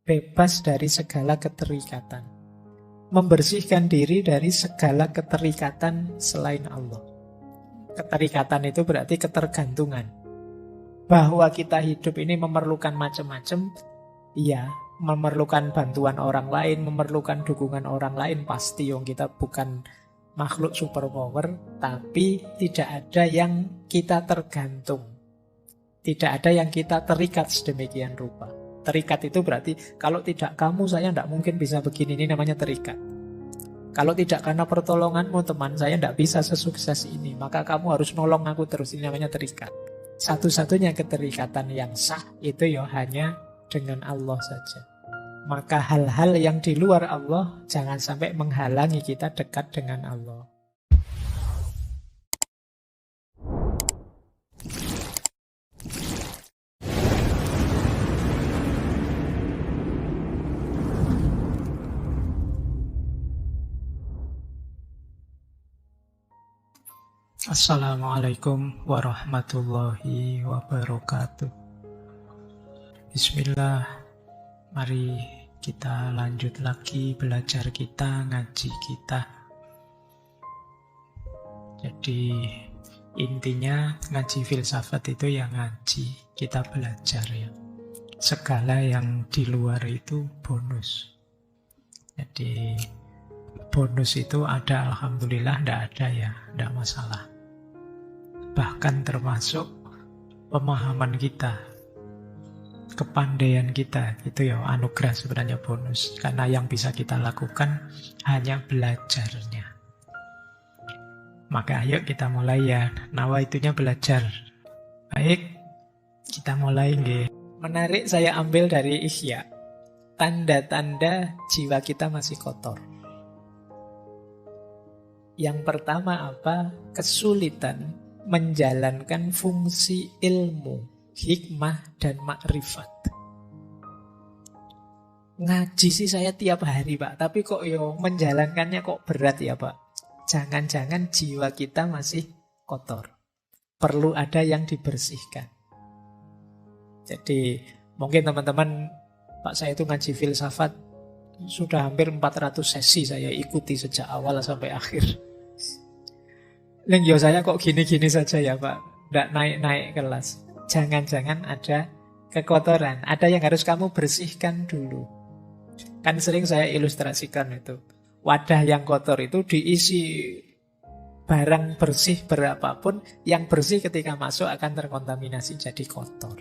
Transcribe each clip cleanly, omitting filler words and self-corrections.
bebas dari segala keterikatan. Membersihkan diri dari segala keterikatan selain Allah. Keterikatan itu berarti ketergantungan. Bahwa kita hidup ini memerlukan macam-macam, iya, memerlukan bantuan orang lain, memerlukan dukungan orang lain, pasti yang kita bukan makhluk superpower, tapi tidak ada yang kita tergantung. Tidak ada yang kita terikat sedemikian rupa. Terikat itu berarti kalau tidak kamu, saya tidak mungkin bisa begini. Ini namanya terikat. Kalau tidak karena pertolonganmu teman, saya tidak bisa sesukses ini. Maka kamu harus nolong aku terus. Ini namanya terikat. Satu-satunya keterikatan yang sah itu ya hanya dengan Allah saja. Maka hal-hal yang di luar Allah jangan sampai menghalangi kita dekat dengan Allah. Assalamualaikum warahmatullahi wabarakatuh. Bismillah. Mari kita lanjut lagi belajar kita, ngaji kita. Jadi intinya ngaji filsafat itu ya ngaji, kita belajar ya. Segala yang di luar itu bonus. Jadi bonus itu ada, alhamdulillah, tidak ada ya, tidak masalah. Bahkan termasuk pemahaman kita, kepandaian kita, itu ya anugerah sebenarnya bonus. Karena yang bisa kita lakukan hanya belajarnya. Maka ayo kita mulai ya, nawaitunya belajar. Baik, kita mulai nggih. Menarik saya ambil dari Ihya. Tanda-tanda jiwa kita masih kotor. Yang pertama apa? Kesulitan menjalankan fungsi ilmu, hikmah, dan makrifat. Ngaji sih saya tiap hari Pak, tapi kok menjalankannya kok berat ya Pak. Jangan-jangan jiwa kita masih kotor. Perlu ada yang dibersihkan. Jadi mungkin teman-teman, Pak saya itu ngaji filsafat sudah hampir 400 sesi saya ikuti sejak awal sampai akhir. Lengyo saya kok gini-gini saja ya Pak, tidak naik-naik kelas. Jangan-jangan ada kekotoran, ada yang harus kamu bersihkan dulu. Kan sering saya ilustrasikan itu, wadah yang kotor itu diisi barang bersih berapapun, yang bersih ketika masuk akan terkontaminasi jadi kotor.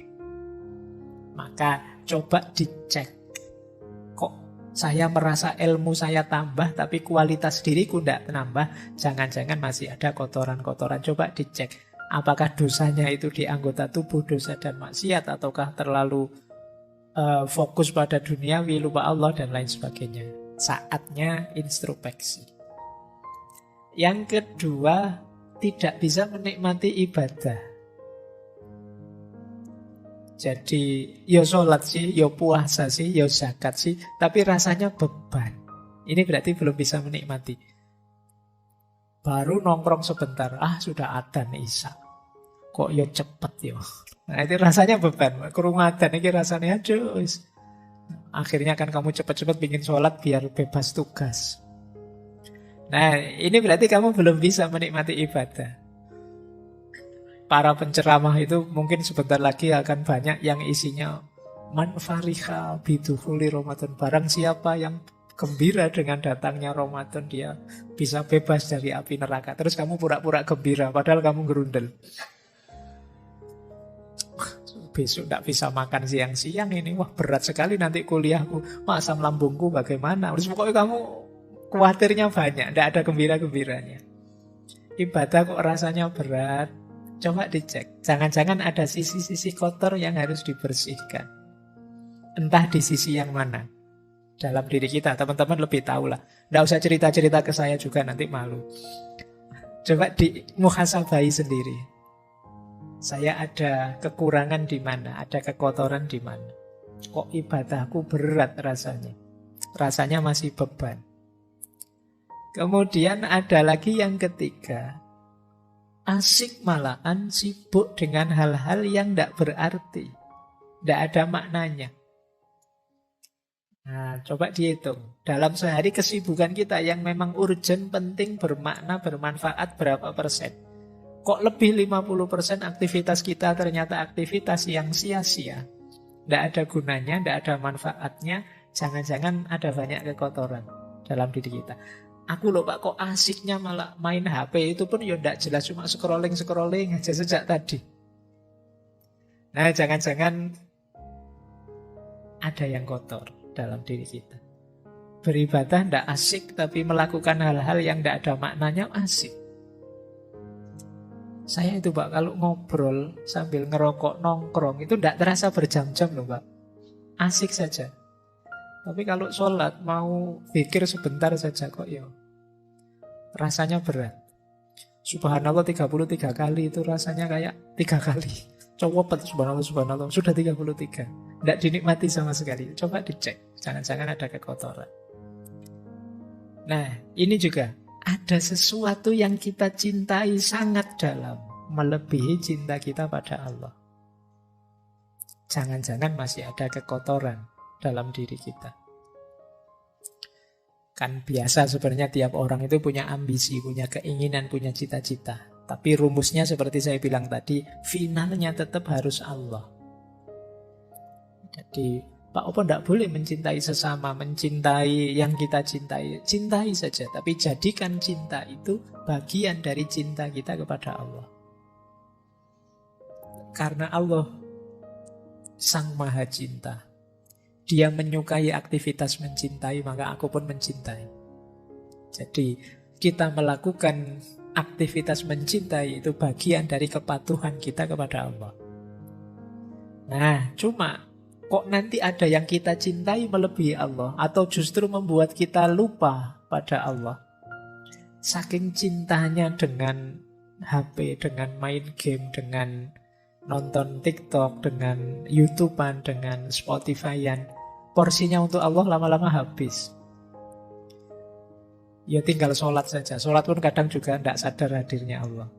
Maka coba dicek, kok saya merasa ilmu saya tambah tapi kualitas diriku tidak menambah, jangan-jangan masih ada kotoran-kotoran. Coba dicek, apakah dosanya itu di anggota tubuh, dosa dan maksiat, ataukah terlalu fokus pada duniawi, lupa Allah dan lain sebagainya. Saatnya introspeksi. Yang kedua, tidak bisa menikmati ibadah. Jadi ya sholat sih, ya puasa sih, ya zakat sih, tapi rasanya beban. Ini berarti belum bisa menikmati. Baru nongkrong sebentar, sudah adzan isya. Kok ya cepet ya. Nah itu rasanya beban. Krungu adzan ini rasanya aduh. Akhirnya kan kamu cepet-cepet bikin sholat biar bebas tugas. Nah ini berarti kamu belum bisa menikmati ibadah. Para penceramah itu mungkin sebentar lagi akan banyak yang isinya man fariha bidukhuli Ramadan. Barang siapa yang gembira dengan datangnya Ramadan, dia bisa bebas dari api neraka. Terus kamu pura-pura gembira padahal kamu gerundel. Besok tidak bisa makan siang-siang ini. Wah berat sekali nanti kuliahku. Asam lambungku bagaimana? Terus pokoknya kamu khawatirnya banyak, tidak ada gembira-gembiranya. Ibadah kok rasanya berat. Coba dicek, jangan-jangan ada sisi-sisi kotor yang harus dibersihkan. Entah di sisi yang mana. Dalam diri kita, teman-teman lebih tahu lah. Nggak usah cerita-cerita ke saya juga, nanti malu. Coba di muhasabai sendiri. Saya ada kekurangan di mana, ada kekotoran di mana. Kok ibadahku berat rasanya. Rasanya masih beban. Kemudian ada lagi yang ketiga. Asik malahan sibuk dengan hal-hal yang tidak berarti. Tidak ada maknanya. Nah, coba dihitung. Dalam sehari kesibukan kita yang memang urgent, penting, bermakna, bermanfaat berapa persen? Kok lebih 50% aktivitas kita ternyata aktivitas yang sia-sia. Tidak ada gunanya, tidak ada manfaatnya. Jangan-jangan ada banyak kekotoran dalam diri kita. Aku loh Pak, kok asiknya malah main HP, itu pun ya tidak jelas, cuma scrolling-scrolling aja sejak tadi. Nah, jangan-jangan ada yang kotor dalam diri kita. Beribadah tidak asik, tapi melakukan hal-hal yang tidak ada maknanya asik. Saya itu Pak, kalau ngobrol sambil ngerokok, nongkrong, itu tidak terasa berjam-jam loh Pak. Asik saja. Tapi kalau sholat, mau pikir sebentar saja kok ya. Rasanya berat. Subhanallah 33 kali itu rasanya kayak 3 kali. Coba subhanallah, subhanallah, sudah 33. Tidak dinikmati sama sekali. Coba dicek, jangan-jangan ada kekotoran. Nah, ini juga ada sesuatu yang kita cintai sangat dalam, melebihi cinta kita pada Allah. Jangan-jangan masih ada kekotoran dalam diri kita. Kan biasa sebenarnya tiap orang itu punya ambisi, punya keinginan, punya cita-cita. Tapi rumusnya seperti saya bilang tadi, finalnya tetap harus Allah. Jadi Pak Opo tidak boleh mencintai sesama, mencintai yang kita cintai. Cintai saja, tapi jadikan cinta itu bagian dari cinta kita kepada Allah. Karena Allah Sang Maha Cinta. Dia menyukai aktivitas mencintai, maka aku pun mencintai. Jadi kita melakukan aktivitas mencintai itu bagian dari kepatuhan kita kepada Allah. Nah, cuma kok nanti ada yang kita cintai melebihi Allah, atau justru membuat kita lupa pada Allah. Saking cintanya dengan HP, dengan main game, dengan nonton TikTok, dengan YouTubean, dengan Spotify-an, porsinya untuk Allah lama-lama habis. Ya tinggal sholat saja. Sholat pun kadang juga tidak sadar hadirnya Allah.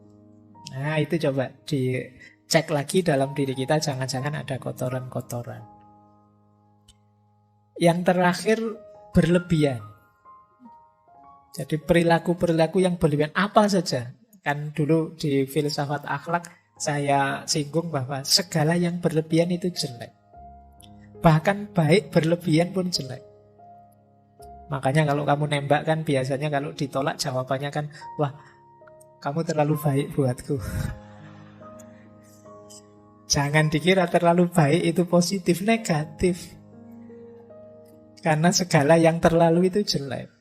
Nah itu coba dicek lagi dalam diri kita, jangan-jangan ada kotoran-kotoran. Yang terakhir, berlebihan. Jadi perilaku-perilaku yang berlebihan apa saja. Kan dulu di filsafat akhlak saya singgung bahwa segala yang berlebihan itu jelek. Bahkan baik berlebihan pun jelek. Makanya kalau kamu nembak kan biasanya kalau ditolak jawabannya kan, wah kamu terlalu baik buatku. Jangan dikira terlalu baik itu positif, negatif. Karena segala yang terlalu itu jelek.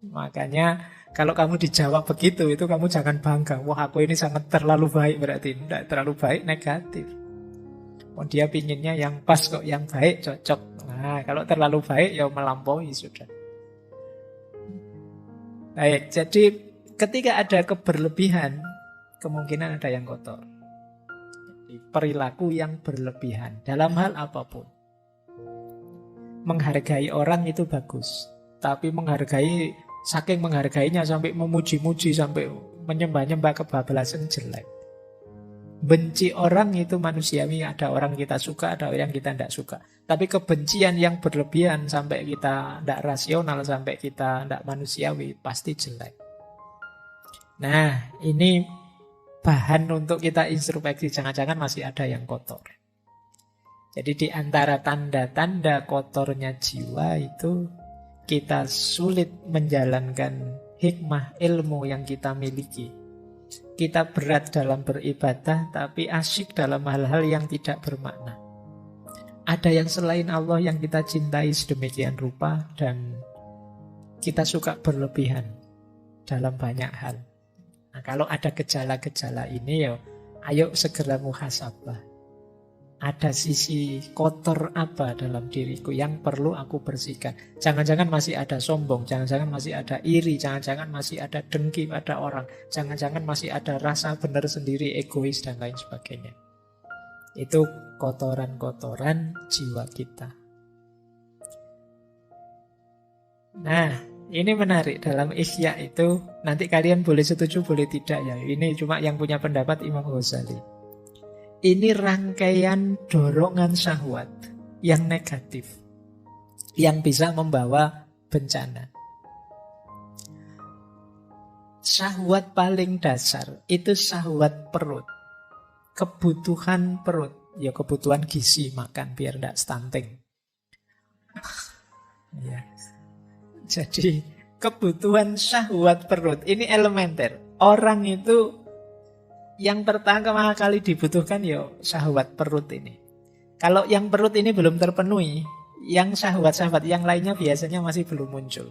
Makanya kalau kamu dijawab begitu, itu kamu jangan bangga. Wah aku ini sangat terlalu baik, berarti tidak terlalu baik, negatif. Oh, dia pinginnya yang pas kok, yang baik, cocok. Nah kalau terlalu baik ya melampaui sudah. Baik, jadi ketika ada keberlebihan, kemungkinan ada yang kotor. Jadi, perilaku yang berlebihan dalam hal apapun. Menghargai orang itu bagus, tapi saking menghargainya sampai memuji-muji, sampai menyembah-nyembah kebablasan jelek. Benci orang itu manusiawi, ada orang kita suka, ada orang kita tidak suka. Tapi kebencian yang berlebihan sampai kita tidak rasional, sampai kita tidak manusiawi, pasti jelek. Nah, ini bahan untuk kita introspeksi, jangan-jangan masih ada yang kotor. Jadi di antara tanda-tanda kotornya jiwa itu kita sulit menjalankan hikmah ilmu yang kita miliki. Kita berat dalam beribadah, tapi asyik dalam hal-hal yang tidak bermakna. Ada yang selain Allah yang kita cintai sedemikian rupa, dan kita suka berlebihan dalam banyak hal. Nah, kalau ada gejala-gejala ini, ya, ayo segera muhasabah. Ada sisi kotor apa dalam diriku yang perlu aku bersihkan. Jangan-jangan masih ada sombong, jangan-jangan masih ada iri, jangan-jangan masih ada dengki pada orang, jangan-jangan masih ada rasa benar sendiri, egois, dan lain sebagainya. Itu kotoran-kotoran jiwa kita. Nah, ini menarik. Dalam Ihya itu, nanti kalian boleh setuju, boleh tidak ya. Ini cuma yang punya pendapat Imam Ghazali. Ini rangkaian dorongan syahwat yang negatif. yang bisa membawa bencana. Syahwat paling dasar itu syahwat perut. Kebutuhan perut. Ya kebutuhan gizi, makan biar tidak stunting. Ya. Jadi kebutuhan syahwat perut ini elementer. Orang itu yang pertama kali dibutuhkan ya syahwat perut ini. Kalau yang perut ini belum terpenuhi, yang syahwat-syahwat yang lainnya biasanya masih belum muncul.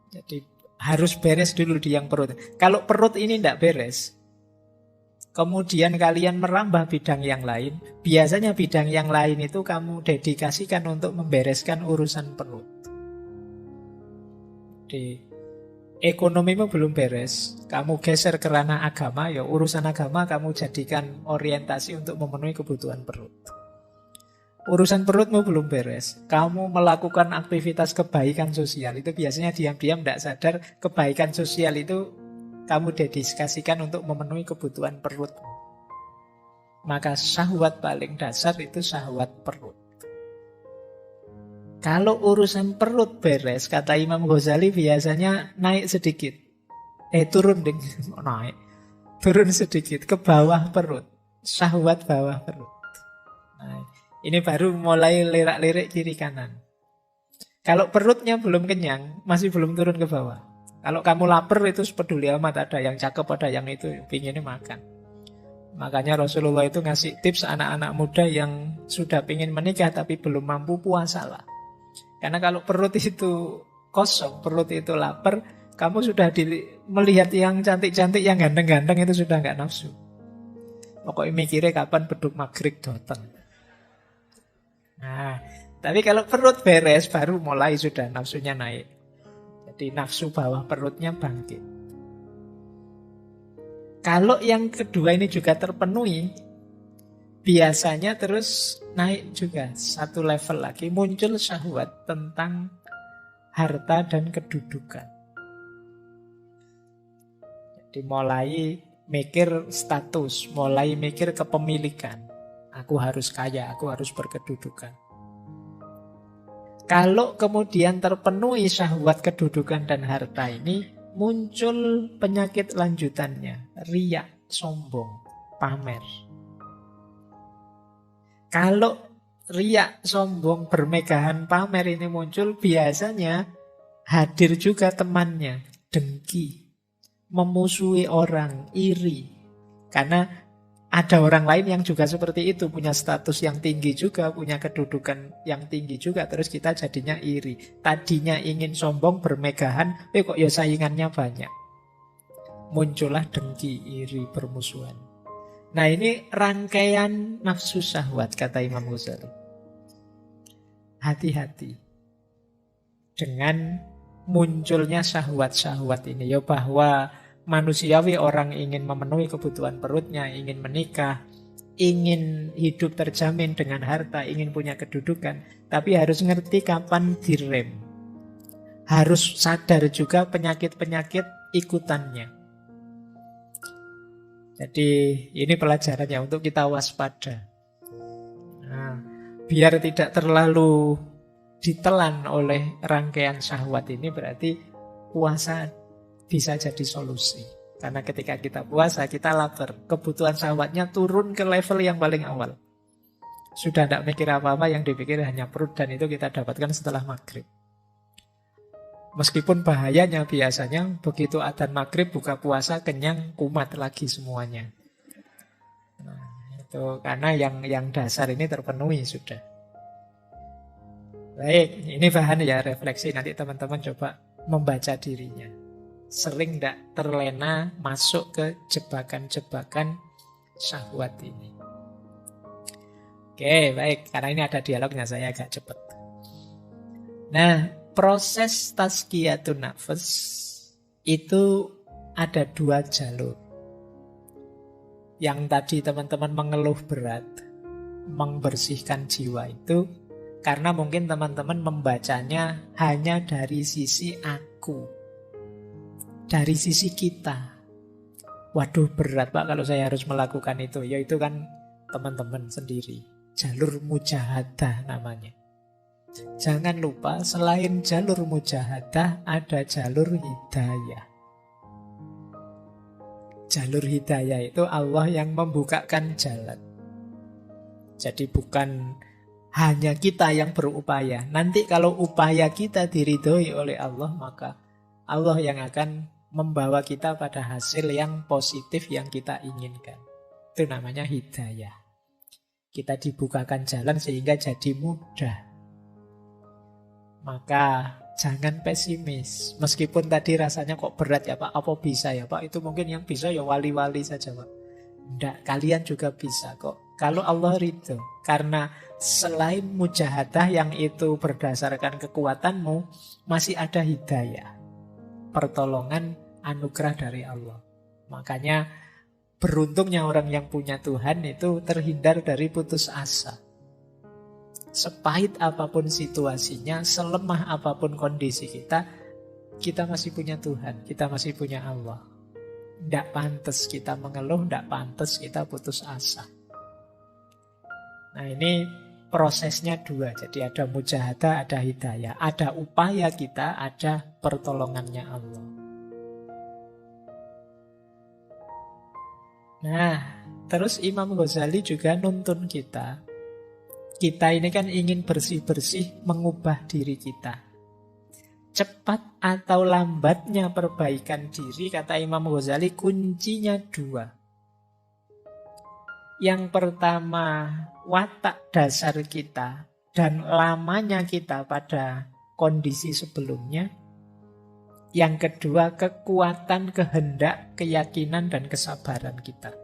Jadi harus beres dulu di yang perut. Kalau perut ini tidak beres, kemudian kalian merambah bidang yang lain, biasanya bidang yang lain itu kamu dedikasikan untuk membereskan urusan perut. Di ekonomimu belum beres, kamu geser ke ranah agama, ya urusan agama kamu jadikan orientasi untuk memenuhi kebutuhan perut. Urusan perutmu belum beres, kamu melakukan aktivitas kebaikan sosial, itu biasanya diam-diam tidak sadar kebaikan sosial itu kamu dedikasikan untuk memenuhi kebutuhan perutmu. Maka syahwat paling dasar itu syahwat perut. Kalau urusan perut beres, kata Imam Ghazali biasanya naik sedikit. Turun ding, naik. Turun sedikit ke bawah perut. Syahwat bawah perut. Nah, ini baru mulai lirak-lirik kiri kanan. Kalau perutnya belum kenyang, masih belum turun ke bawah. Kalau kamu lapar itu peduli amat, ada yang cakep, ada yang itu, pinginnya makan. Makanya Rasulullah itu ngasih tips anak-anak muda yang sudah pingin menikah tapi belum mampu, puasalah. Karena kalau perut itu kosong, perut itu lapar, kamu sudah melihat yang cantik-cantik, yang ganteng-ganteng itu sudah nggak nafsu. Pokoknya mikirnya kapan beduk maghrib datang. Nah, tapi kalau perut beres baru mulai sudah nafsunya naik. Jadi nafsu bawah perutnya bangkit. Kalau yang kedua ini juga terpenuhi, biasanya terus naik juga satu level lagi, muncul syahwat tentang harta dan kedudukan. Jadi mulai mikir status, mulai mikir kepemilikan. Aku harus kaya, aku harus berkedudukan. Kalau kemudian terpenuhi syahwat kedudukan dan harta ini, muncul penyakit lanjutannya, riya, sombong, pamer. Kalau riya, sombong, bermegahan, pamer ini muncul, biasanya hadir juga temannya, dengki, memusuhi orang, iri. Karena ada orang lain yang juga seperti itu, punya status yang tinggi juga, punya kedudukan yang tinggi juga, terus kita jadinya iri. Tadinya ingin sombong, bermegahan, kok ya saingannya banyak. Muncullah dengki, iri, permusuhan. Nah ini rangkaian nafsu syahwat, kata Imam Ghazali. Hati-hati dengan munculnya syahwat-syahwat ini, ya bahwa manusiawi orang ingin memenuhi kebutuhan perutnya, ingin menikah, ingin hidup terjamin dengan harta, ingin punya kedudukan, tapi harus ngerti kapan direm. Harus sadar juga penyakit-penyakit ikutannya. Jadi ini pelajarannya untuk kita waspada. Nah, biar tidak terlalu ditelan oleh rangkaian syahwat ini, berarti puasa bisa jadi solusi. Karena ketika kita puasa, kita lapar, kebutuhan syahwatnya turun ke level yang paling awal. Sudah tidak mikir apa-apa, yang dipikir hanya perut, dan itu kita dapatkan setelah maghrib. Meskipun bahayanya biasanya begitu adzan maghrib buka puasa kenyang kumat lagi semuanya. Nah, itu karena yang dasar ini terpenuhi sudah. Baik, ini bahan ya refleksi, nanti teman-teman coba membaca dirinya. Sering tidak terlena masuk ke jebakan-jebakan syahwat ini. Oke, baik, karena ini ada dialognya saya agak cepat. Nah, proses tazkiyatun nafs itu ada dua jalur. Yang tadi teman-teman mengeluh berat, membersihkan jiwa itu karena mungkin teman-teman membacanya hanya dari sisi aku, dari sisi kita. Waduh berat Pak kalau saya harus melakukan itu. Ya itu kan teman-teman sendiri. Jalur mujahadah namanya. Jangan lupa selain jalur mujahadah ada jalur hidayah. Jalur hidayah itu Allah yang membukakan jalan. Jadi bukan hanya kita yang berupaya. Nanti kalau upaya kita diridhoi oleh Allah, maka Allah yang akan membawa kita pada hasil yang positif yang kita inginkan. Itu namanya hidayah. Kita dibukakan jalan sehingga jadi mudah. Maka jangan pesimis. Meskipun tadi rasanya kok berat ya Pak, apa bisa ya Pak? Itu mungkin yang bisa ya wali-wali saja Pak. Tidak, kalian juga bisa kok. Kalau Allah ridho. Karena selain mujahadah yang itu berdasarkan kekuatanmu, masih ada hidayah. Pertolongan, anugerah dari Allah. Makanya beruntungnya orang yang punya Tuhan itu terhindar dari putus asa. Sepahit apapun situasinya, selemah apapun kondisi kita, kita masih punya Tuhan, kita masih punya Allah. Tidak pantas kita mengeluh, tidak pantas kita putus asa. Nah ini prosesnya dua, jadi ada mujahadah, ada hidayah. Ada upaya kita, ada pertolongannya Allah. Nah, terus Imam Ghazali juga nuntun kita. Kita ini kan ingin bersih-bersih mengubah diri kita. Cepat atau lambatnya perbaikan diri, kata Imam Ghazali, kuncinya dua. Yang pertama, watak dasar kita dan lamanya kita pada kondisi sebelumnya. Yang kedua, kekuatan, kehendak, keyakinan, dan kesabaran kita.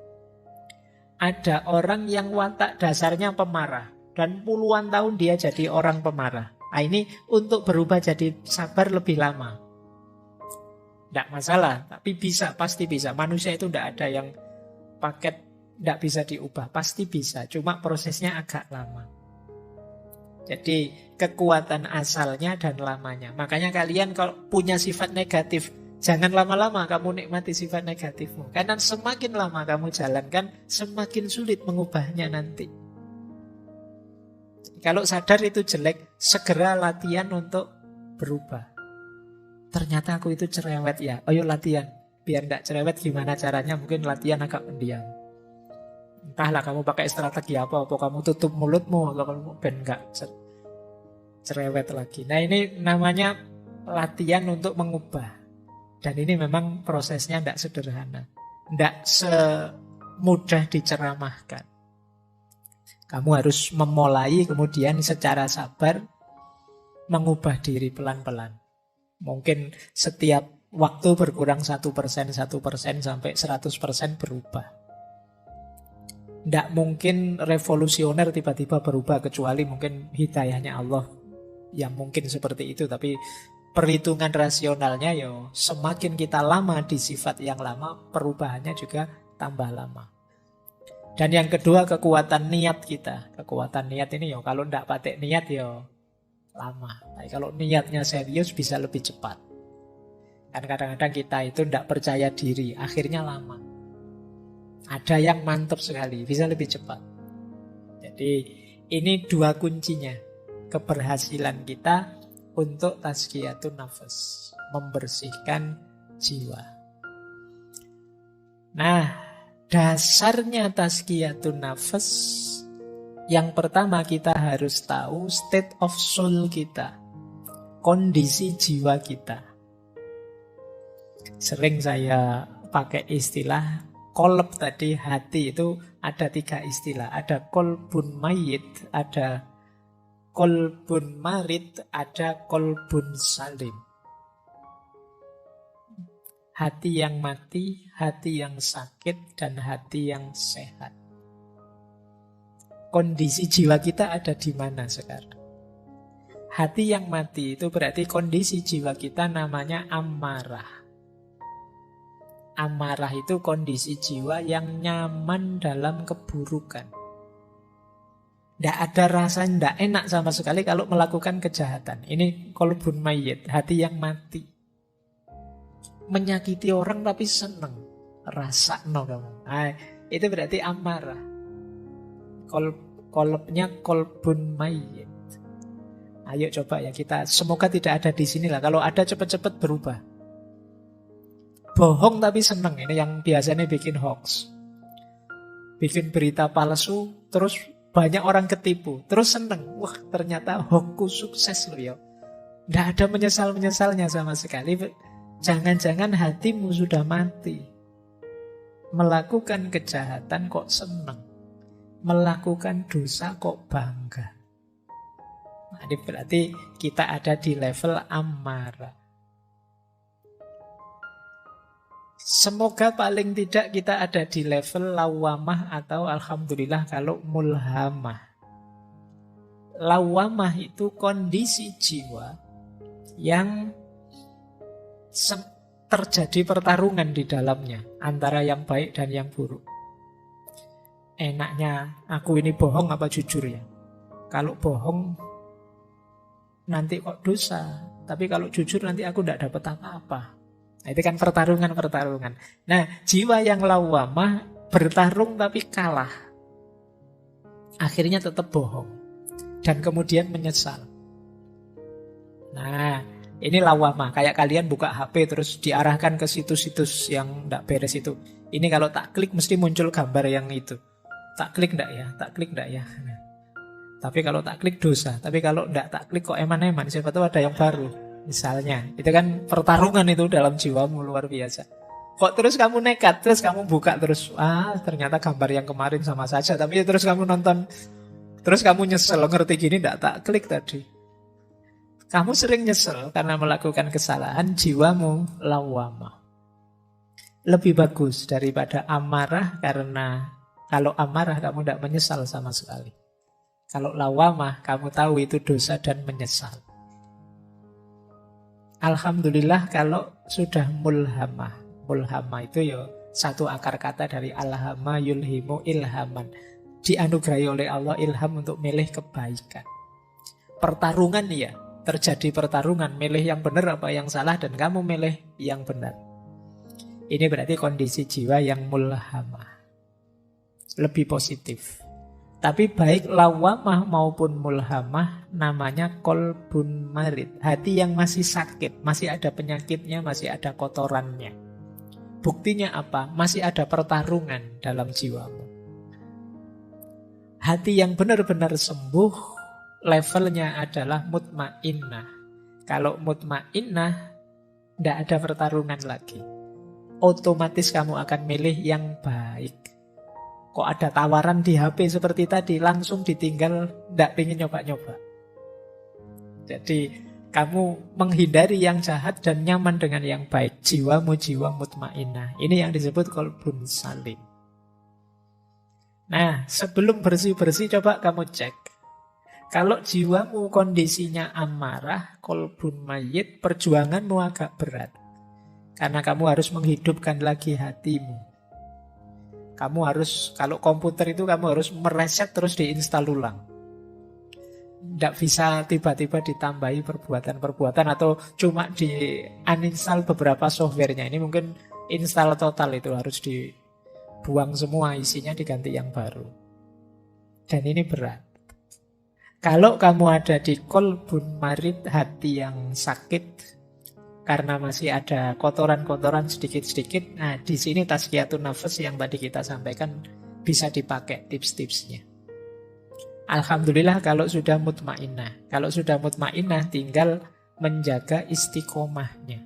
Ada orang yang watak dasarnya pemarah. Dan puluhan tahun dia jadi orang pemarah. Nah ini untuk berubah jadi sabar lebih lama. Tidak masalah, tapi bisa, pasti bisa. Manusia itu tidak ada yang paket tidak bisa diubah, pasti bisa. Cuma prosesnya agak lama. Jadi kekuatan asalnya dan lamanya. Makanya kalian kalau punya sifat negatif, jangan lama-lama kamu nikmati sifat negatifmu. Karena semakin lama kamu jalankan, semakin sulit mengubahnya nanti. Kalau sadar itu jelek, segera latihan untuk berubah. Ternyata aku itu cerewet ya. Ayo latihan. Biar tidak cerewet gimana caranya? Mungkin latihan agak pendiam. Entahlah kamu pakai strategi apa kamu tutup mulutmu, atau kamu ben enggak cerewet lagi. Nah ini namanya latihan untuk mengubah. Dan ini memang prosesnya tidak sederhana. Tidak semudah diceramahkan. Kamu harus memulai kemudian secara sabar mengubah diri pelan-pelan. Mungkin setiap waktu berkurang 1%, 1% sampai 100% berubah. Tidak mungkin revolusioner tiba-tiba berubah kecuali mungkin hidayahnya Allah yang mungkin seperti itu. Tapi perhitungan rasionalnya ya semakin kita lama di sifat yang lama, perubahannya juga tambah lama. Dan yang kedua kekuatan niat kita. Kekuatan niat ini ya kalau tidak pakai niat ya lama. Tapi kalau niatnya serius bisa lebih cepat. Kan kadang-kadang kita itu tidak percaya diri, akhirnya lama. Ada yang mantap sekali, bisa lebih cepat. Jadi ini dua kuncinya keberhasilan kita untuk tazkiyatun nafas, membersihkan jiwa. Nah, dasarnya tazkiyatun nafas, yang pertama kita harus tahu state of soul kita, kondisi jiwa kita. Sering saya pakai istilah kolb tadi, hati itu ada 3 istilah. Ada kolbun mayit, ada kolbun marid, ada kolbun salim. Hati yang mati, hati yang sakit, dan hati yang sehat. Kondisi jiwa kita ada di mana sekarang? Hati yang mati itu berarti kondisi jiwa kita namanya amarah. Amarah itu kondisi jiwa yang nyaman dalam keburukan. Tidak ada rasa tidak enak sama sekali kalau melakukan kejahatan. Ini kolbun mayit, hati yang mati. Menyakiti orang tapi senang. Rasa no kamu. Nah, itu berarti amarah. Kolbnya kolbun mayit. Ayo coba ya kita, semoga tidak ada di sini lah. Kalau ada cepat-cepat berubah. Bohong tapi seneng, ini yang biasanya bikin hoax. Bikin berita palsu, terus banyak orang ketipu, terus seneng. Wah, ternyata hoaxku sukses loh ya. Nggak ada menyesal-menyesalnya sama sekali. Jangan-jangan hatimu sudah mati. Melakukan kejahatan kok seneng. Melakukan dosa kok bangga. Nah, ini berarti kita ada di level amarah. Semoga paling tidak kita ada di level lawamah atau alhamdulillah kalau mulhamah. Lawamah itu kondisi jiwa yang terjadi pertarungan di dalamnya antara yang baik dan yang buruk. Enaknya aku ini bohong apa jujur ya? Kalau bohong nanti kok dosa, tapi kalau jujur nanti aku tidak dapat apa-apa. Nah, itu kan pertarungan-pertarungan. Nah, jiwa yang lawamah bertarung tapi kalah. Akhirnya tetap bohong dan kemudian menyesal. Nah, ini lawamah. Kayak kalian buka HP terus diarahkan ke situs-situs yang tidak beres itu. Ini kalau tak klik mesti muncul gambar yang itu. Tak klik enggak ya? Tak klik enggak ya? Nah. Tapi kalau tak klik dosa. Tapi kalau enggak tak klik kok eman-eman. Siapa tahu ada yang baru. Misalnya. Itu kan pertarungan itu dalam jiwamu luar biasa. Kok terus kamu nekat. Terus kamu buka terus. Ternyata gambar yang kemarin sama saja. Tapi terus kamu nonton. Terus kamu nyesel. Ngerti gini enggak tak klik tadi. Kamu sering nyesel karena melakukan kesalahan. Jiwamu lawamah. Lebih bagus daripada amarah. Karena kalau amarah kamu tidak menyesal sama sekali. Kalau lawamah, kamu tahu itu dosa dan menyesal. Alhamdulillah kalau sudah mulhamah. Mulhamah itu ya satu akar kata dari alhama yulhimu ilhaman. Dianugerahi oleh Allah ilham untuk milih kebaikan. Pertarungan ya, terjadi pertarungan. Milih yang benar apa yang salah dan kamu milih yang benar. Ini berarti kondisi jiwa yang mulhamah. Lebih positif. Tapi baik lawamah maupun mulhamah namanya kolbun marid. Hati yang masih sakit, masih ada penyakitnya, masih ada kotorannya. Buktinya apa? Masih ada pertarungan dalam jiwamu. Hati yang benar-benar sembuh, levelnya adalah mutmainnah. Kalau mutmainnah, tidak ada pertarungan lagi. Otomatis kamu akan milih yang baik. Kok ada tawaran di HP seperti tadi, langsung ditinggal, tidak ingin nyoba-nyoba. Jadi kamu menghindari yang jahat dan nyaman dengan yang baik. Jiwamu jiwa mutmainnah. Ini yang disebut kolbun salim. Nah, sebelum bersih-bersih coba kamu cek. Kalau jiwamu kondisinya amarah, kolbun mayit, perjuanganmu agak berat. Karena kamu harus menghidupkan lagi hatimu. Kamu harus, kalau komputer itu kamu harus mereset terus diinstal ulang. Tidak bisa tiba-tiba ditambahi perbuatan-perbuatan atau cuma di uninstall beberapa softwarenya. Ini mungkin install total itu harus dibuang semua, isinya diganti yang baru. Dan ini berat. Kalau kamu ada di kolbun marid, hati yang sakit, karena masih ada kotoran-kotoran sedikit-sedikit. Nah, di sini tazkiyatun nafas yang tadi kita sampaikan bisa dipakai tips-tipsnya. Alhamdulillah kalau sudah mutmainnah. Kalau sudah mutmainnah tinggal menjaga istiqomahnya.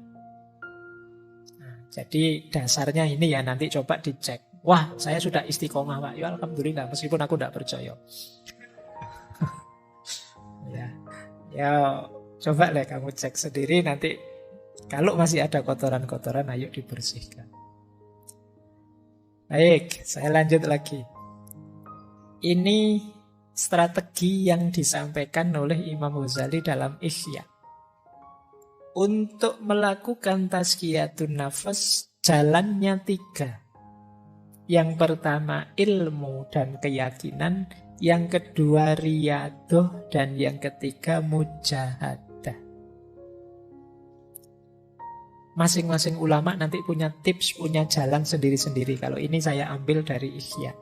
Nah, jadi dasarnya ini ya nanti coba dicek. Wah, saya sudah istiqomah Pak. Ya alhamdulillah meskipun aku tidak percaya. ya coba lah kamu cek sendiri nanti. Kalau masih ada kotoran-kotoran, ayo dibersihkan. Baik, saya lanjut lagi. Ini strategi yang disampaikan oleh Imam Ghazali dalam Ihya. Untuk melakukan tazkiyatun nafas, jalannya 3. Yang pertama ilmu dan keyakinan, yang kedua riyadoh, dan yang ketiga mujahadah. Masing-masing ulama nanti punya tips, punya jalan sendiri-sendiri. Kalau ini saya ambil dari Ihya.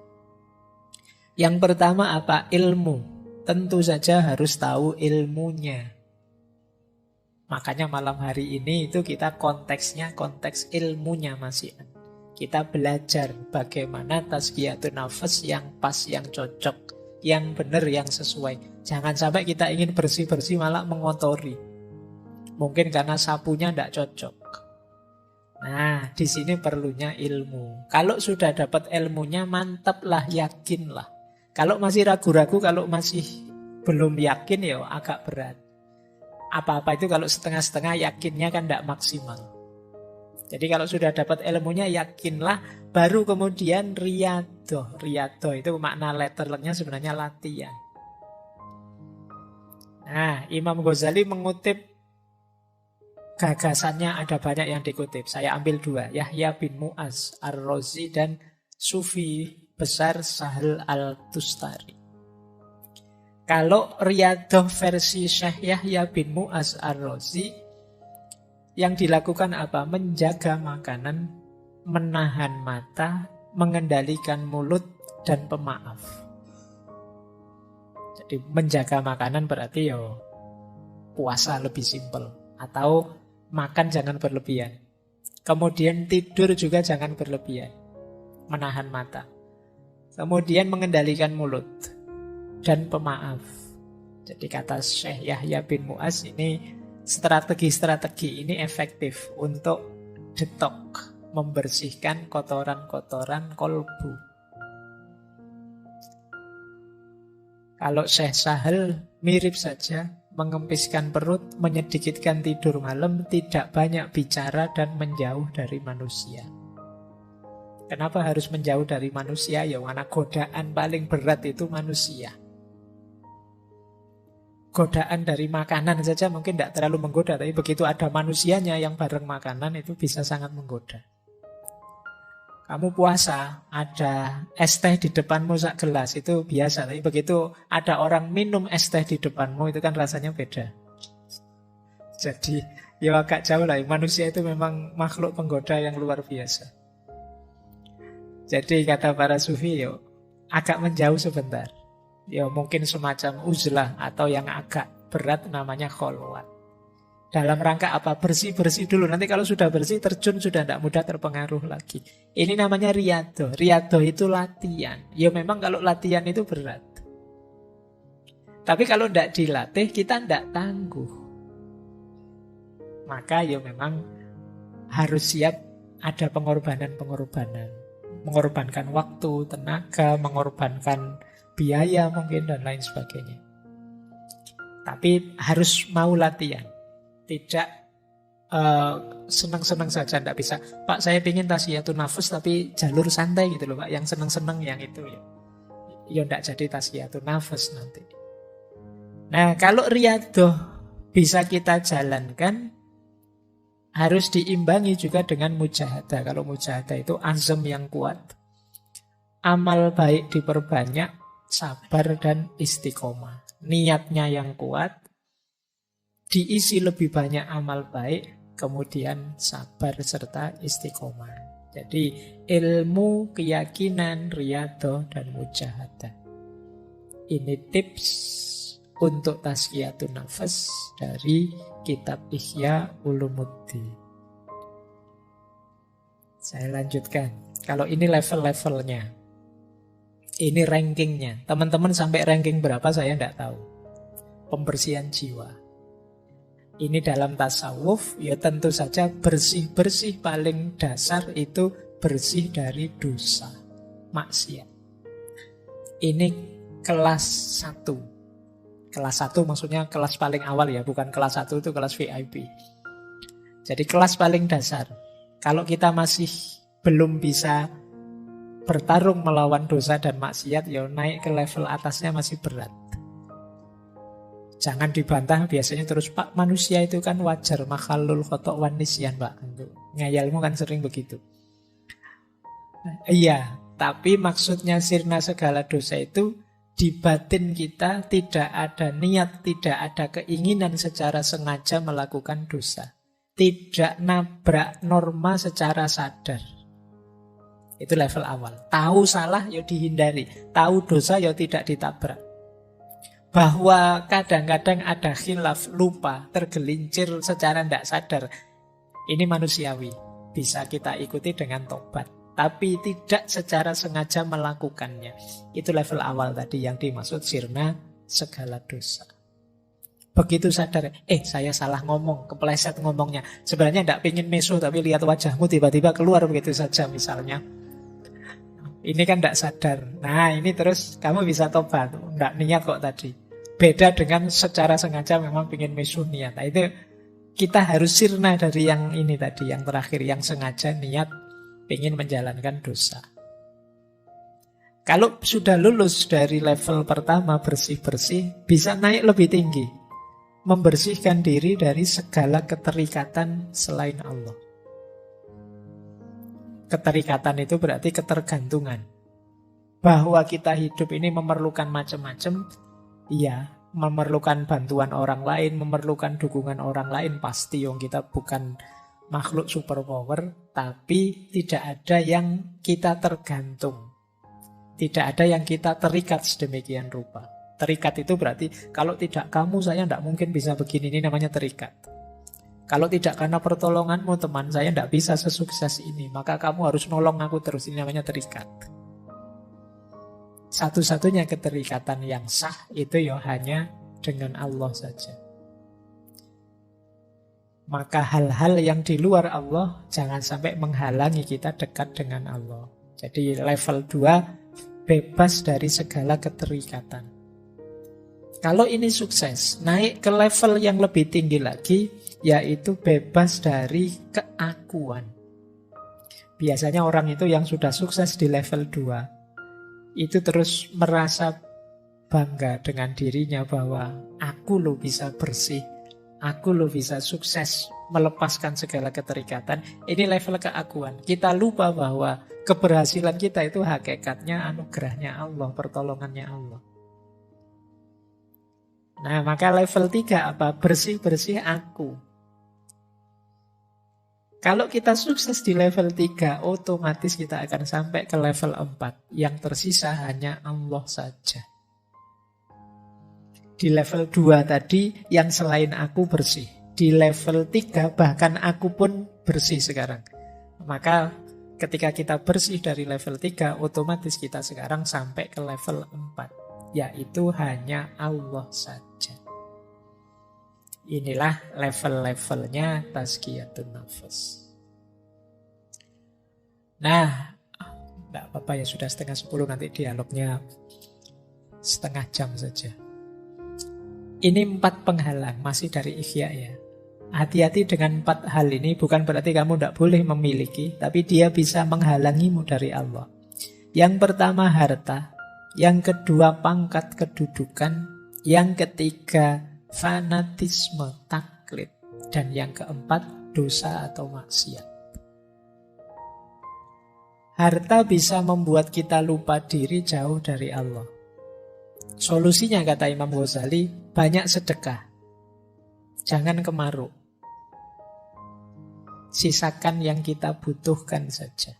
Yang pertama apa? Ilmu. Tentu saja harus tahu ilmunya. Makanya malam hari ini itu kita konteksnya konteks ilmunya masih. Kita belajar bagaimana tazkiyatun nafas yang pas, yang cocok, yang benar, yang sesuai. Jangan sampai kita ingin bersih-bersih malah mengotori. Mungkin karena sapunya tidak cocok. Nah, di sini perlunya ilmu. Kalau sudah dapat ilmunya, mantaplah, yakinlah. Kalau masih ragu-ragu, kalau masih belum yakin, ya agak berat. Apa-apa itu kalau setengah-setengah yakinnya kan tidak maksimal. Jadi kalau sudah dapat ilmunya, yakinlah, baru kemudian riyadhah. Riyadhah itu makna letternya sebenarnya latihan. Nah, Imam Ghazali mengutip gagasannya, ada banyak yang dikutip. Saya ambil dua, Yahya bin Mu'az Ar-Razi dan Sufi besar Sahal Al-Tustari. Kalau riyadhah versi Syekh Yahya bin Mu'az Ar-Razi, yang dilakukan apa? Menjaga makanan, menahan mata, mengendalikan mulut, dan pemaaf. Jadi menjaga makanan berarti puasa lebih simpel. Atau makan jangan berlebihan. Kemudian tidur juga jangan berlebihan. Menahan mata. Kemudian mengendalikan mulut. Dan pemaaf. Jadi kata Syekh Yahya bin Mu'az ini, strategi-strategi ini efektif untuk detok, membersihkan kotoran-kotoran kolbu. Kalau Syekh Sahal mirip saja, mengempiskan perut, menyedikitkan tidur malam, tidak banyak bicara dan menjauh dari manusia. Kenapa harus menjauh dari manusia? Ya karena godaan paling berat itu manusia. Godaan dari makanan saja mungkin tidak terlalu menggoda, tapi begitu ada manusianya yang bareng makanan itu bisa sangat menggoda. Kamu puasa, ada es teh di depanmu sak gelas, itu biasa. Tapi begitu ada orang minum es teh di depanmu, itu kan rasanya beda. Jadi ya agak jauh lah, manusia itu memang makhluk penggoda yang luar biasa. Jadi kata para sufi, agak menjauh sebentar. Ya mungkin semacam uzlah atau yang agak berat namanya kholwat. Dalam rangka apa? Bersih-bersih dulu. Nanti kalau sudah bersih, terjun sudah tidak mudah terpengaruh lagi. Ini namanya riyadhah. Riyadhah itu latihan. Ya memang kalau latihan itu berat. Tapi kalau tidak dilatih, kita tidak tangguh. Maka ya memang harus siap ada pengorbanan-pengorbanan. Mengorbankan waktu, tenaga, mengorbankan biaya mungkin dan lain sebagainya. Tapi harus mau latihan. Tidak senang-senang saja, tidak bisa. Pak, saya ingin tazkiyatun nafas tapi jalur santai gitu loh Pak. Yang senang-senang yang itu ya tidak jadi tazkiyatun nafas nanti. Nah, kalau riyadhah bisa kita jalankan, harus diimbangi juga dengan mujahadah. Kalau mujahadah itu azam yang kuat, amal baik diperbanyak, sabar dan istiqomah. Niatnya yang kuat, diisi lebih banyak amal baik, kemudian sabar serta istiqomah. Jadi ilmu, keyakinan, riyadhah dan mujahadah. Ini tips untuk tazkiyatun nafas dari kitab Ihya Ulumuddin. Saya lanjutkan. Kalau ini level-levelnya, ini rankingnya. Teman-teman sampai ranking berapa saya tidak tahu. Pembersihan jiwa. Ini dalam tasawuf, ya tentu saja bersih-bersih paling dasar itu bersih dari dosa, maksiat. Ini kelas 1. Kelas 1 maksudnya kelas paling awal ya, bukan kelas 1 itu kelas VIP. Jadi kelas paling dasar. Kalau kita masih belum bisa bertarung melawan dosa dan maksiat, ya naik ke level atasnya masih berat. Jangan dibantah biasanya terus, Pak, manusia itu kan wajar, makhlul khotok wan nisyan, Pak. Ngayalmu kan sering begitu. Iya, tapi maksudnya sirna segala dosa itu di batin kita tidak ada niat, tidak ada keinginan secara sengaja melakukan dosa. Tidak nabrak norma secara sadar. Itu level awal. Tahu salah ya dihindari, tahu dosa ya tidak ditabrak. Bahwa kadang-kadang ada khilaf, lupa, tergelincir secara tidak sadar. Ini manusiawi, bisa kita ikuti dengan tobat. Tapi tidak secara sengaja melakukannya. Itu level awal tadi yang dimaksud sirna segala dosa. Begitu sadar, saya salah ngomong, kepleset ngomongnya. Sebenarnya tidak pengen meso, tapi lihat wajahmu tiba-tiba keluar begitu saja misalnya. Ini kan tidak sadar. Nah ini terus kamu bisa tobat. Tidak niat kok tadi. Beda dengan secara sengaja memang pengen meso niat. Nah, itu kita harus sirna dari yang ini tadi, yang terakhir, yang sengaja niat ingin menjalankan dosa. Kalau sudah lulus dari level pertama bersih-bersih, bisa naik lebih tinggi. Membersihkan diri dari segala keterikatan selain Allah. Keterikatan itu berarti ketergantungan. Bahwa kita hidup ini memerlukan macam-macam, iya, memerlukan bantuan orang lain, memerlukan dukungan orang lain, pasti yang kita bukan makhluk superpower, tapi tidak ada yang kita tergantung. Tidak ada yang kita terikat sedemikian rupa. Terikat itu berarti kalau tidak kamu saya tidak mungkin bisa begini, ini namanya terikat. Kalau tidak karena pertolonganmu teman saya tidak bisa sesukses ini, maka kamu harus nolong aku terus, ini namanya terikat. Satu-satunya keterikatan yang sah itu ya hanya dengan Allah saja. Maka hal-hal yang di luar Allah jangan sampai menghalangi kita dekat dengan Allah. Jadi level 2 bebas dari segala keterikatan. Kalau ini sukses, naik ke level yang lebih tinggi lagi, yaitu bebas dari keakuan. Biasanya orang itu yang sudah sukses di level 2 itu terus merasa bangga dengan dirinya bahwa aku loh bisa bersih, aku loh bisa sukses melepaskan segala keterikatan. Ini level keakuan. Kita lupa bahwa keberhasilan kita itu hakikatnya anugerahnya Allah, pertolongannya Allah. Nah, maka level 3 apa? Bersih-bersih aku. Kalau kita sukses di level 3, otomatis kita akan sampai ke level 4. Yang tersisa hanya Allah saja. Di level 2 tadi, yang selain aku bersih. Di level 3, bahkan aku pun bersih sekarang. Maka ketika kita bersih dari level 3, otomatis kita sekarang sampai ke level 4. Yaitu hanya Allah saja. Inilah level-levelnya tazkiyatun nafas. Nah, tidak apa-apa ya, sudah 9:30, nanti dialognya setengah jam saja. Ini 4 penghalang, masih dari Ihya ya. Hati-hati dengan 4 hal ini, bukan berarti kamu tidak boleh memiliki, tapi dia bisa menghalangimu dari Allah. Yang pertama harta, yang kedua pangkat kedudukan, yang ketiga fanatisme taklid, dan yang keempat dosa atau maksiat. Harta bisa membuat kita lupa diri jauh dari Allah. Solusinya kata Imam Ghazali, banyak sedekah. Jangan kemaruk. Sisakan yang kita butuhkan saja.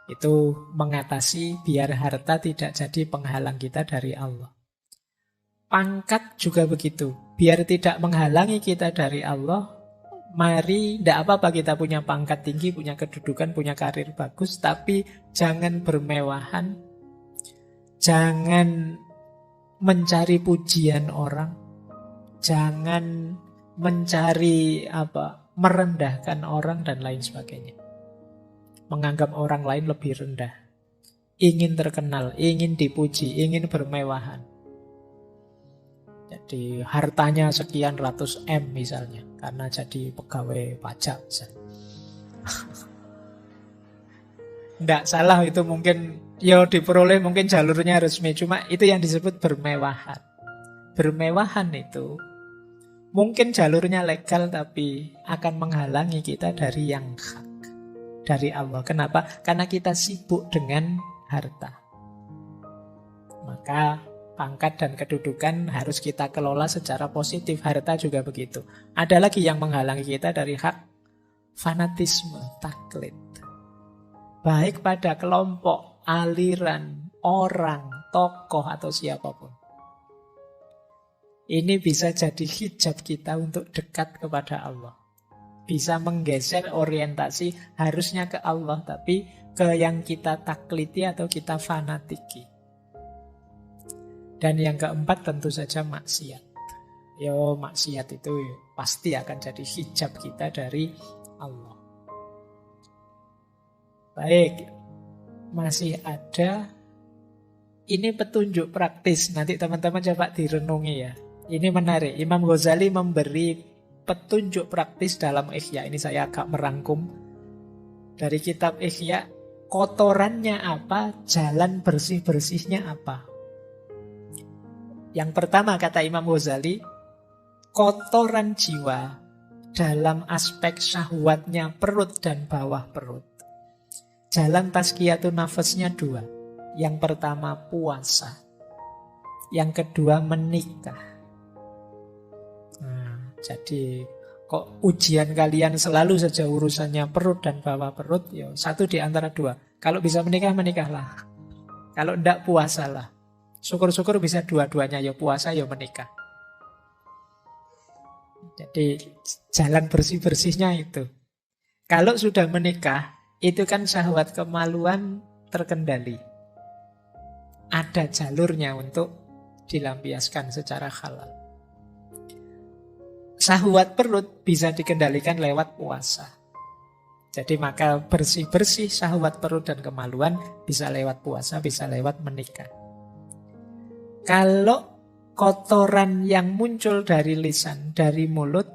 Itu mengatasi biar harta tidak jadi penghalang kita dari Allah. Pangkat juga begitu. Biar tidak menghalangi kita dari Allah, mari, tidak apa-apa kita punya pangkat tinggi, punya kedudukan, punya karir bagus, tapi jangan bermewahan, jangan mencari pujian orang, jangan mencari merendahkan orang dan lain sebagainya. Menganggap orang lain lebih rendah. Ingin terkenal, ingin dipuji, ingin bermewahan. Jadi hartanya sekian ratus M misalnya, karena jadi pegawai pajak misalnya. Tidak salah itu, mungkin ya diperoleh, mungkin jalurnya resmi, cuma itu yang disebut bermewahan. Bermewahan itu mungkin jalurnya legal, tapi akan menghalangi kita dari yang hak, dari Allah. Kenapa? Karena kita sibuk dengan harta. Maka pangkat dan kedudukan harus kita kelola secara positif. Harta juga begitu. Ada lagi yang menghalangi kita dari hak, fanatisme, taklid. Baik pada kelompok, aliran, orang, tokoh, atau siapapun. Ini bisa jadi hijab kita untuk dekat kepada Allah. Bisa menggeser orientasi harusnya ke Allah, tapi ke yang kita takliti atau kita fanatiki. Dan yang keempat tentu saja maksiat. Maksiat itu pasti akan jadi hijab kita dari Allah. Baik, masih ada. Ini petunjuk praktis. Nanti teman-teman coba direnungi ya. Ini menarik. Imam Ghazali memberi petunjuk praktis dalam Ihya. Ini saya agak merangkum dari kitab Ihya. Kotorannya apa? Jalan bersih-bersihnya apa? Yang pertama kata Imam Ghazali, kotoran jiwa dalam aspek syahwatnya perut dan bawah perut. Jalan tazkiyatun nafasnya dua. Yang pertama puasa. Yang kedua menikah. Jadi kok ujian kalian selalu saja urusannya perut dan bawah perut? Satu di antara dua. Kalau bisa menikah, menikahlah. Kalau tidak, puasalah. Syukur-syukur bisa dua-duanya, puasa, menikah. Jadi jalan bersih-bersihnya itu. Kalau sudah menikah, itu kan syahwat kemaluan terkendali. Ada jalurnya untuk dilampiaskan secara halal. Syahwat perut bisa dikendalikan lewat puasa. Jadi maka bersih-bersih syahwat perut dan kemaluan bisa lewat puasa, bisa lewat menikah. Kalau kotoran yang muncul dari lisan, dari mulut,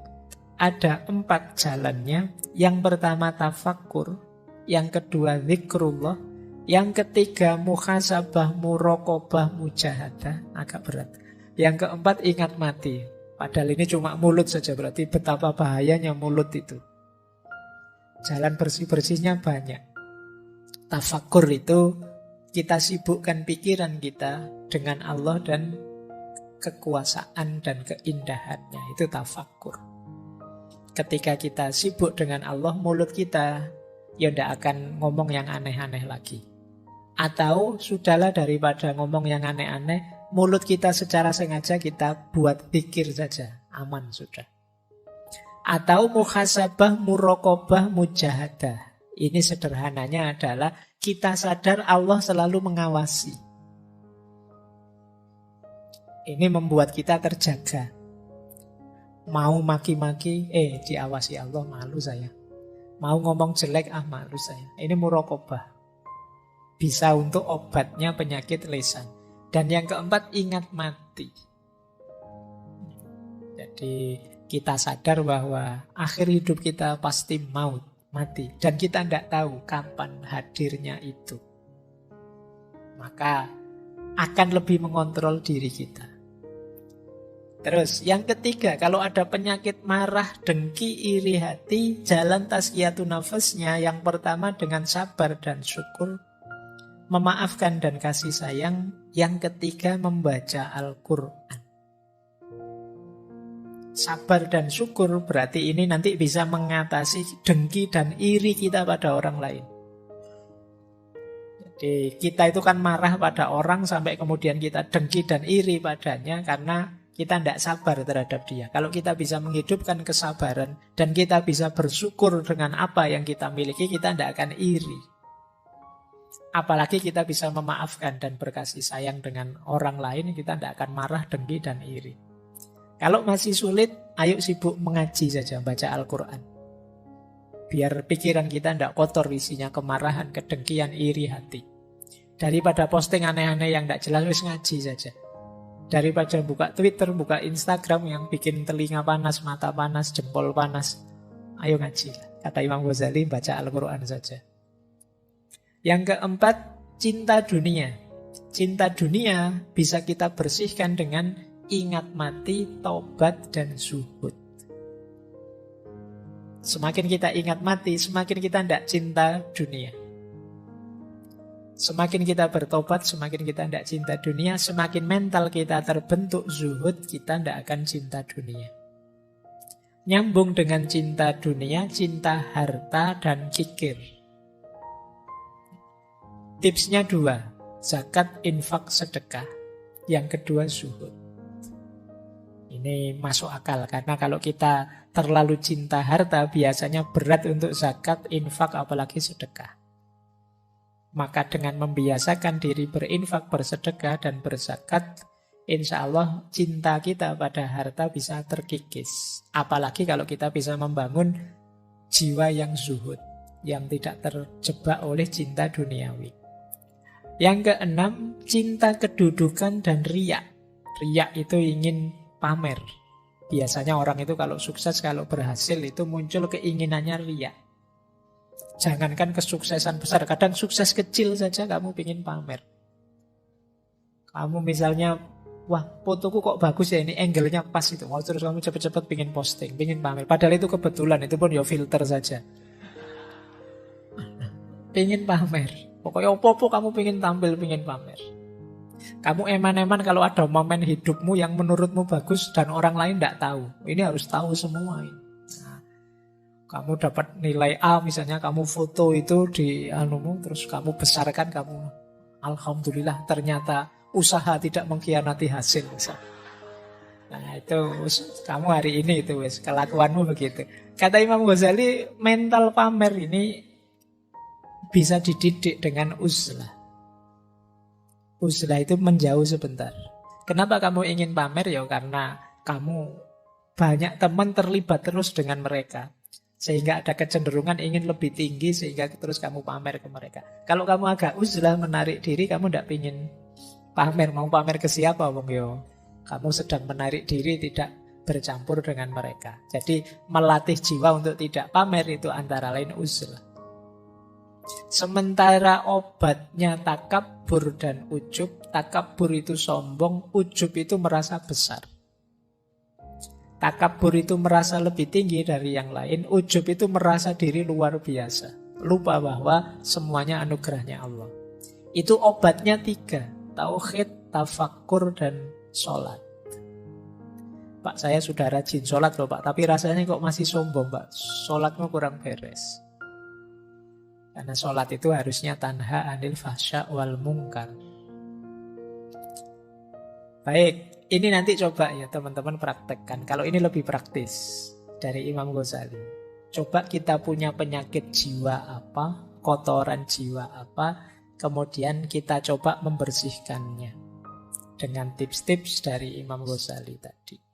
ada 4 jalannya. Yang pertama tafakkur, yang kedua zikrullah, yang ketiga muhasabah, muraqabah, mujahadah, agak berat. Yang keempat ingat mati. Padahal ini cuma mulut saja, berarti betapa bahayanya mulut itu. Jalan bersih-bersihnya banyak. Tafakkur itu kita sibukkan pikiran kita dengan Allah dan kekuasaan dan keindahannya. Itu tafakkur. Ketika kita sibuk dengan Allah, mulut kita tidak akan ngomong yang aneh-aneh lagi. Atau sudahlah, daripada ngomong yang aneh-aneh, mulut kita secara sengaja kita buat pikir saja, aman sudah. Atau muhasabah, muraqabah, mujahadah. Ini sederhananya adalah kita sadar Allah selalu mengawasi. Ini membuat kita terjaga. Mau maki-maki, diawasi Allah, malu saya. Mau ngomong jelek, malu saya. Ini muraqabah. Bisa untuk obatnya penyakit lisan. Dan yang keempat, ingat mati. Jadi kita sadar bahwa akhir hidup kita pasti maut, mati. Dan kita tidak tahu kapan hadirnya itu. Maka akan lebih mengontrol diri kita. Terus yang ketiga, kalau ada penyakit marah, dengki, iri hati, jalan tazkiyatun nafasnya yang pertama dengan sabar dan syukur, memaafkan dan kasih sayang. Yang ketiga membaca Al-Quran. Sabar dan syukur berarti ini nanti bisa mengatasi dengki dan iri kita pada orang lain. Jadi kita itu kan marah pada orang sampai kemudian kita dengki dan iri padanya karena kita tidak sabar terhadap dia. Kalau kita bisa menghidupkan kesabaran dan kita bisa bersyukur dengan apa yang kita miliki, kita tidak akan iri. Apalagi kita bisa memaafkan dan berkasih sayang dengan orang lain, kita tidak akan marah, dengki, dan iri. Kalau masih sulit, ayo sibuk mengaji saja, baca Al-Quran. Biar pikiran kita tidak kotor isinya kemarahan, kedengkian, iri hati. Daripada posting aneh-aneh yang tidak jelas, wis ngaji saja. Daripada buka Twitter, buka Instagram yang bikin telinga panas, mata panas, jempol panas, ayo ngaji. Kata Imam Ghazali, baca Al-Quran saja. Yang keempat, cinta dunia. Cinta dunia bisa kita bersihkan dengan ingat mati, taubat, dan zuhud. Semakin kita ingat mati, semakin kita tidak cinta dunia. Semakin kita bertobat, semakin kita tidak cinta dunia. Semakin mental kita terbentuk zuhud, kita tidak akan cinta dunia. Nyambung dengan cinta dunia, cinta harta dan kikir. Tipsnya 2. zakat, infak, sedekah. Yang kedua zuhud. Ini masuk akal karena kalau kita terlalu cinta harta biasanya berat untuk zakat, infak, apalagi sedekah. Maka dengan membiasakan diri berinfak, bersedekah, dan berzakat, insya Allah cinta kita pada harta bisa terkikis. Apalagi kalau kita bisa membangun jiwa yang zuhud, yang tidak terjebak oleh cinta duniawi. Yang keenam, cinta kedudukan dan riya. Riya itu ingin pamer. Biasanya orang itu kalau sukses, kalau berhasil itu muncul keinginannya riya. Jangankan kesuksesan besar, kadang sukses kecil saja kamu ingin pamer. Kamu misalnya, wah fotoku kok bagus ya, ini angle-nya pas itu. Mau terus kamu cepet-cepet ingin posting, ingin pamer. Padahal itu kebetulan, itu pun ya filter saja. Ingin pamer. Pokoknya opo-opo kamu ingin tampil, ingin pamer. Kamu eman-eman kalau ada momen hidupmu yang menurutmu bagus dan orang lain tidak tahu. Ini harus tahu semua ini. Kamu dapat nilai A misalnya, kamu foto itu di anumu, terus kamu besarkan, kamu alhamdulillah ternyata usaha tidak mengkhianati hasil misalnya. Nah itu kamu hari ini itu wes kelakuanmu begitu. Kata Imam Ghazali, mental pamer ini bisa dididik dengan uzlah. Uzlah itu menjauh sebentar. Kenapa kamu ingin pamer? Ya karena kamu banyak teman terlibat terus dengan mereka. Sehingga ada kecenderungan ingin lebih tinggi, sehingga terus kamu pamer ke mereka. Kalau kamu agak uzlah, menarik diri, kamu tidak ingin pamer. Mau pamer ke siapa? Bang Yo? Kamu sedang menarik diri, tidak bercampur dengan mereka. Jadi melatih jiwa untuk tidak pamer itu antara lain uzlah. Sementara obatnya takabur dan ujub. Takabur itu sombong, ujub itu merasa besar. Takabur itu merasa lebih tinggi dari yang lain, ujub itu merasa diri luar biasa. Lupa bahwa semuanya anugerahnya Allah. Itu obatnya 3, tauhid, tafakkur, dan sholat. Pak, saya sudah rajin sholat loh Pak, tapi rasanya kok masih sombong Pak, sholatmu kurang beres. Karena sholat itu harusnya tanha anil fahsya wal mungkar. Baik. Ini nanti coba ya teman-teman praktekkan. Kalau ini lebih praktis dari Imam Ghazali. Coba kita punya penyakit jiwa apa, kotoran jiwa apa, kemudian kita coba membersihkannya dengan tips-tips dari Imam Ghazali tadi.